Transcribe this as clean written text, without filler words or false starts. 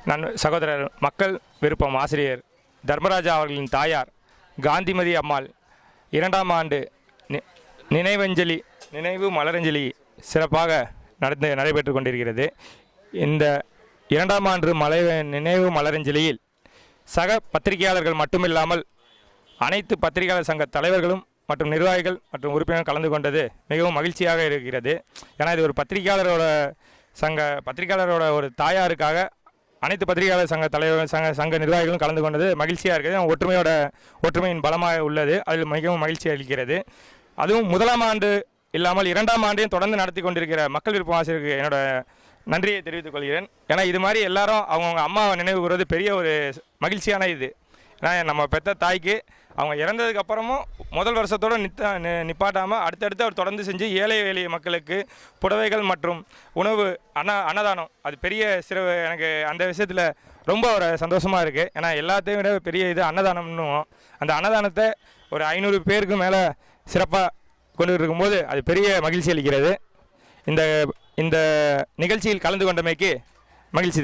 நான் சகோதரர் மக்கள் விருப்பம் ஆசிரியர் தர்மராஜா அவர்களின் தாயார் காந்திமதி அம்மாள் 2ஆம் ஆண்டு நினைவு மலரஞ்சலி சிறப்பாக நடைபெற்று கொண்டிருக்கிறது. இந்த 2ஆம் ஆண்டு நினைவு மலரஞ்சலியில் சக பத்திரிகையாளர்கள் மட்டுமில்லாமல் அனைத்து பத்திரிகையாளர் சங்க தலைவர்களும் மற்றும் நிர்வாகிகள் மற்றும் உறுப்பினர்கள் கலந்து கொண்டது மிகவும் மகிழ்ச்சியாக இருக்கிறது. ஏன்னா இது ஒரு பத்திரிகையாளரோட ஒரு தாயாருக்காக அனைத்து பத்திரிகையாளர் சங்க தலைவர் சங்க நிர்வாகிகளும் கலந்து கொண்டது மகிழ்ச்சியாக இருக்குது. ஒற்றுமையின் பலமாக உள்ளது. அதில் மிகவும் மகிழ்ச்சி அளிக்கிறது. அதுவும் 1ஆம் ஆண்டு இல்லாமல் 2ஆம் ஆண்டையும் தொடர்ந்து நடத்தி கொண்டிருக்கிற மக்கள் விருப்பம் ஆசிரியருக்கு என்னோட நன்றியை தெரிவித்துக் கொள்கிறேன். ஏன்னா இது மாதிரி எல்லாரும் அவங்கவுங்க அம்மாவை நினைவு கூறுவது பெரிய ஒரு மகிழ்ச்சியான இது. ஏன்னா நம்ம பெற்ற தாய்க்கு அவங்க இறந்ததுக்கு அப்புறமும் முதல் வருஷத்தோடு நிப்பாட்டாமல் அடுத்தடுத்து அவர் தொடர்ந்து செஞ்சு ஏழை எளிய மக்களுக்கு புடவைகள் மற்றும் உணவு அன்னதானம் அது பெரிய எனக்கு அந்த விஷயத்தில் ரொம்ப ஒரு சந்தோஷமாக இருக்குது. ஏன்னா எல்லாத்தையும் விட பெரிய இது அன்னதானம்னும் அந்த அன்னதானத்தை ஒரு 500 பேருக்கு மேலே சிறப்பாக கொண்டு இருக்கும்போது அது பெரிய மகிழ்ச்சி அளிக்கிறது. இந்த நிகழ்ச்சியில் கலந்து கொண்டமைக்கு மகிழ்ச்சி.